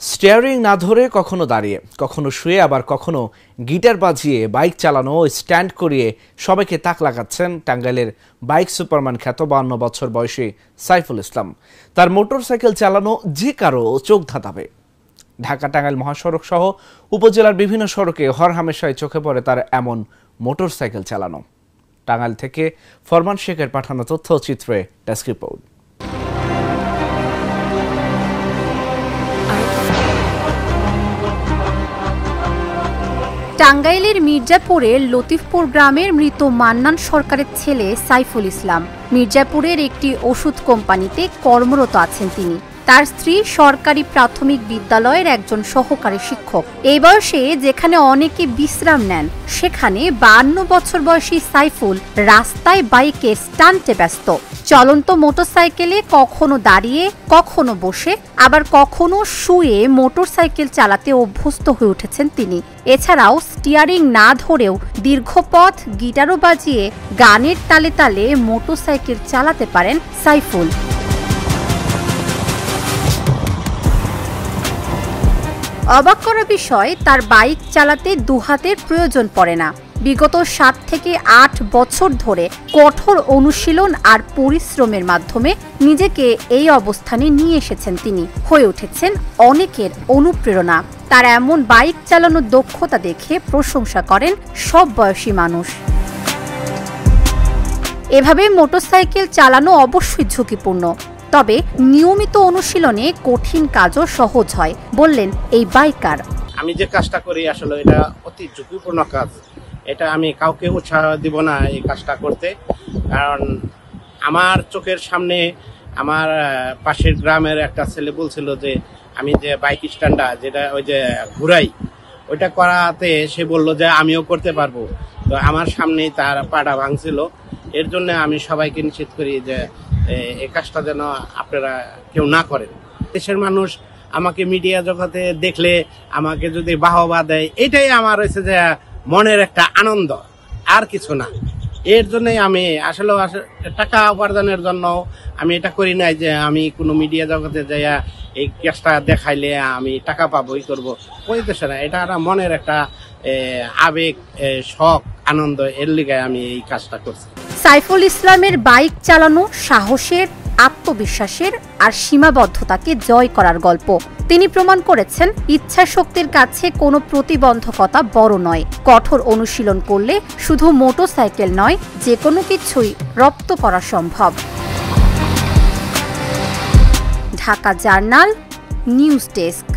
Steering না ধরে কখনো দাঁড়িয়ে, কখনো শুয়ে, আবার কখনো গিটার বাজিয়ে বাইক চালানো স্ট্যান্ড করিয়ে সবাইকে তাক লাগাচ্ছেন টাঙ্গাইলের বাইক সুপারম্যান খ্যাত 52 বছর বয়সী সাইফুল ইসলাম। তার মোটরসাইকেল চালানো যে কারো চোখ ধাঁধাবে। ঢাকা টাঙ্গাইল মহাসড়ক সহ উপজেলার বিভিন্ন সড়কে হরহামেশাই চোখে পড়ে তার এমন মোটরসাইকেল চালানো। টাঙ্গাইল থেকে ফরমান শেখের পাঠানো তথ্য চিত্রে ডেস্ক রিপোর্ট। টাঙ্গাইলের মির্জাপুরের লতিফপুর গ্রামের মৃত মান্নান সরকারের ছেলে সাইফুল ইসলাম মির্জাপুরের একটি ওষুধ কোম্পানিতে কর্মরত আছেন। তিনি তার স্ত্রী সরকারি প্রাথমিক বিদ্যালয়ের একজন সহকারী শিক্ষক। এই বয়সে যেখানে অনেকে বিশ্রাম নেন, সেখানে 52 বছর বয়সী সাইফুল রাস্তায় বাইকে স্টান্টে ব্যস্ত। চলন্ত মোটরসাইকেলে কখনো দাঁড়িয়ে, কখনো বসে, আবার কখনো শুয়ে মোটরসাইকেল চালাতে অভ্যস্ত হয়ে উঠেছেন তিনি। এছাড়াও স্টিয়ারিং না ধরেও দীর্ঘপথ গিটারও বাজিয়ে গানের তালে তালে মোটরসাইকেল চালাতে পারেন সাইফুল। অবাক করা বিষয়, তার বাইক চালাতে দুহাতের প্রয়োজন পড়ে না। বিগত 7 থেকে 8 বছর ধরে কঠোর অনুশীলন আর পরিশ্রমের মাধ্যমে নিজেকে এই অবস্থানে নিয়ে এসেছেন তিনি। হয়ে উঠেছেন অনেকের অনুপ্রেরণা। তার এমন বাইক চালানোর দক্ষতা দেখে প্রশংসা করেন সব বয়সী মানুষ। এভাবে মোটরসাইকেল চালানো অবশ্যই ঝুঁকিপূর্ণ, তবে নিয়মিত অনুশীলনে কঠিন কাজও সহজ হয় বললেন এই বাইকার। আমি যে কাজটা করি আসলে এটা অতি ঝুঁকিপূর্ণ কাজ। এটা আমি কাউকে উৎসাহ দিব না এই কাজটা করতে, কারণ আমার চোখের সামনে আমার পাশের গ্রামের একটা ছেলে বলছিল যে আমি যে বাইক স্ট্যান্ডটা যেটা ওই যে ঘুরাই, ওইটা করাতে সে বলল যে আমিও করতে পারবো। তো আমার সামনেই তার পাটা ভাঙছিল। এর জন্য আমি সবাইকে নিষেধ করি যে এই কাজটা যেন আপনারা কেউ না করেন। দেশের মানুষ আমাকে মিডিয়া জগতে দেখলে আমাকে যদি বাহবা দেয়, এটাই আমার হয়েছে যে মনের একটা আনন্দ, আর কিছু না। এর জন্যই আমি আসলে টাকা উপার্জনের জন্য আমি এটা করি নাই যে আমি কোনো মিডিয়া জগতে যাইয়া এই কাজটা দেখাইলে আমি টাকা পাবো, ই করবো, কইতেছে না। এটা একটা মনের একটা আবেগ, শখ, আনন্দ, এর লিগে আমি এই কাজটা করছি। সাইফুল ইসলামের বাইক চালানো সাহসের, আত্মবিশ্বাসের আর সীমাবদ্ধতাকে জয় করার গল্প। তিনি প্রমাণ করেছেন ইচ্ছা শক্তির কাছে কোনো প্রতিবন্ধকতা বড় নয়। কঠোর অনুশীলন করলে শুধু মোটরসাইকেল নয়, যে কোনো কিছুই রপ্ত করা সম্ভব। Dhaka journal news desk.